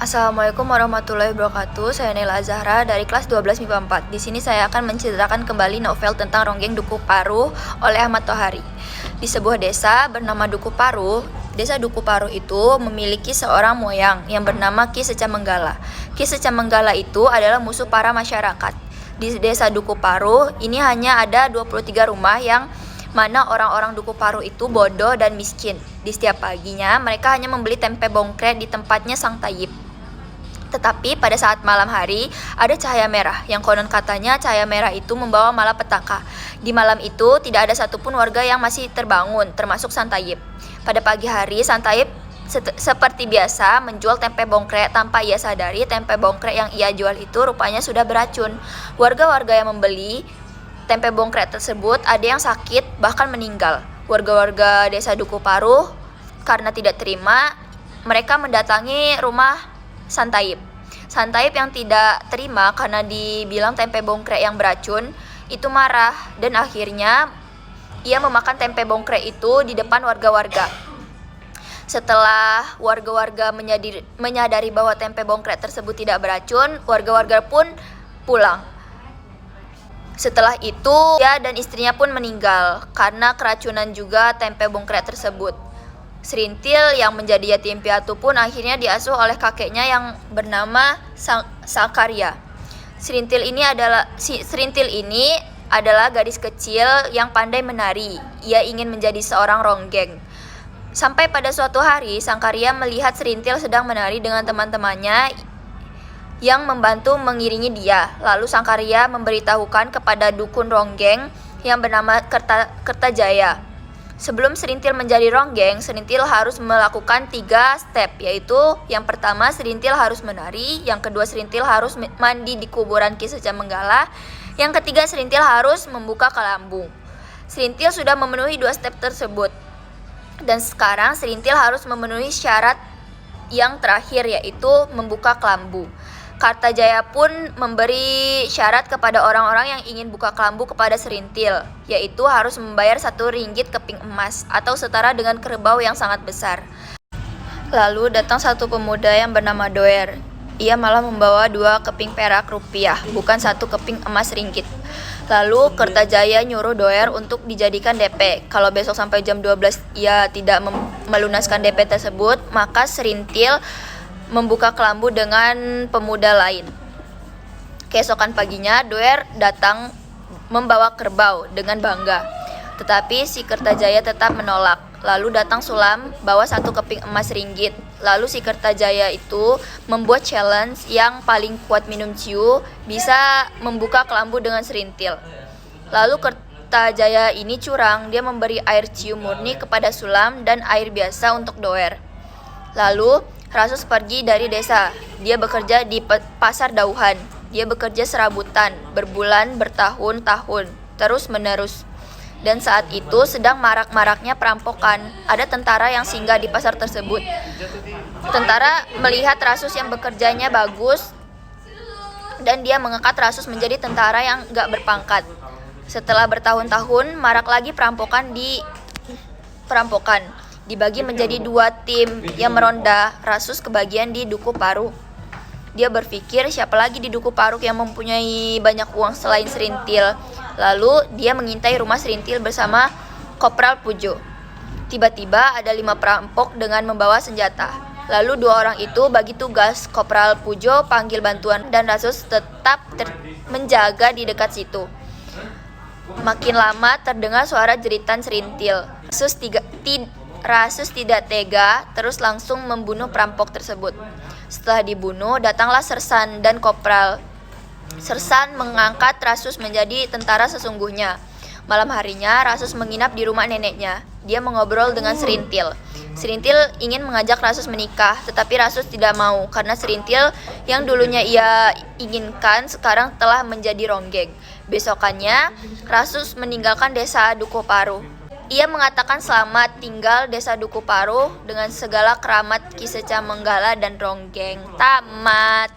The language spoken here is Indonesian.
Assalamualaikum warahmatullahi wabarakatuh. Saya Nela Zahra dari kelas 12 MIPA 4. Di sini saya akan menceritakan kembali novel tentang Ronggeng Duku Paruh oleh Ahmad Tohari. Di sebuah desa bernama Duku Paruh, desa Duku Paruh itu memiliki seorang moyang yang bernama Ki Secamenggala. Ki Secamenggala itu adalah musuh para masyarakat. Di desa Duku Paruh ini hanya ada 23 rumah yang mana orang-orang Duku Paruh itu bodoh dan miskin. Di setiap paginya mereka hanya membeli tempe bongkret di tempatnya Sang Tayyib. Tetapi pada saat malam hari, ada cahaya merah yang konon katanya cahaya merah itu membawa malapetaka. Di malam itu tidak ada satupun warga yang masih terbangun, termasuk Sang Tayyib. Pada pagi hari, Sang Tayyib seperti biasa menjual tempe bongkrek. Tanpa ia sadari, tempe bongkrek yang ia jual itu rupanya sudah beracun. Warga-warga yang membeli tempe bongkrek tersebut ada yang sakit, bahkan meninggal. Warga-warga desa Duku Paruh karena tidak terima, mereka mendatangi rumah Sang Tayyib. Sang Tayyib yang tidak terima karena dibilang tempe bongkrek yang beracun, itu marah dan akhirnya ia memakan tempe bongkrek itu di depan warga-warga. Setelah warga-warga menyadari bahwa tempe bongkrek tersebut tidak beracun, warga-warga pun pulang. Setelah itu, dia dan istrinya pun meninggal karena keracunan juga tempe bongkrek tersebut. Serintil yang menjadi yatim piatu pun akhirnya diasuh oleh kakeknya yang bernama Sakarya. Serintil ini adalah gadis kecil yang pandai menari. Ia ingin menjadi seorang ronggeng. Sampai pada suatu hari, Sakarya melihat Serintil sedang menari dengan teman-temannya yang membantu mengiringi dia. Lalu Sakarya memberitahukan kepada dukun ronggeng yang bernama Kertajaya. Sebelum Serintil menjadi ronggeng, Serintil harus melakukan 3 step, yaitu yang pertama Serintil harus menari, yang kedua Serintil harus mandi di kuburan Ki Secamenggala, yang ketiga Serintil harus membuka kelambu. Serintil sudah memenuhi 2 step tersebut, dan sekarang Serintil harus memenuhi syarat yang terakhir, yaitu membuka kelambu. Kertajaya pun memberi syarat kepada orang-orang yang ingin buka kelambu kepada Serintil, yaitu harus membayar 1 ringgit keping emas atau setara dengan kerbau yang sangat besar. Lalu datang satu pemuda yang bernama Doer. Ia malah membawa 2 keping perak rupiah, bukan 1 keping emas ringgit. Lalu Kertajaya nyuruh Doer untuk dijadikan DP. Kalau besok sampai jam 12 ia tidak melunaskan DP tersebut, maka Serintil membuka kelambu dengan pemuda lain. Keesokan paginya, Doer datang membawa kerbau dengan bangga. Tetapi si Kertajaya tetap menolak. Lalu datang Sulam bawa 1 keping emas ringgit. Lalu si Kertajaya itu membuat challenge yang paling kuat minum ciu bisa membuka kelambu dengan Serintil. Lalu Kertajaya ini curang, dia memberi air ciu murni kepada Sulam dan air biasa untuk Doer. Lalu Rasus pergi dari desa. Dia bekerja di pasar dauhan. Dia bekerja serabutan, berbulan, bertahun-tahun, terus-menerus. Dan saat itu sedang marak-maraknya perampokan. Ada tentara yang singgah di pasar tersebut. Tentara melihat Rasus yang bekerjanya bagus, dan dia mengangkat Rasus menjadi tentara yang gak berpangkat. Setelah bertahun-tahun, marak lagi perampokan. Dibagi menjadi 2 tim yang meronda. Rasus kebagian di Duku Paruh. Dia berpikir siapa lagi di Duku Paruh yang mempunyai banyak uang selain Serintil. Lalu dia mengintai rumah Serintil bersama Kopral Pujo. Tiba-tiba ada 5 perampok dengan membawa senjata. Lalu 2 orang itu bagi tugas. Kopral Pujo panggil bantuan dan Rasus tetap menjaga di dekat situ. Makin lama terdengar suara jeritan Serintil. Rasus tidak tega, terus langsung membunuh perampok tersebut. Setelah dibunuh, datanglah Sersan dan Kopral. Sersan mengangkat Rasus menjadi tentara sesungguhnya. Malam harinya, Rasus menginap di rumah neneknya. Dia mengobrol dengan Serintil. Serintil ingin mengajak Rasus menikah, tetapi Rasus tidak mau karena Serintil yang dulunya ia inginkan sekarang telah menjadi ronggeng. Besokannya, Rasus meninggalkan desa Duku Paruh. Ia mengatakan selamat tinggal desa Duku Paruh dengan segala keramat Ki Secamenggala dan ronggeng. Tamat.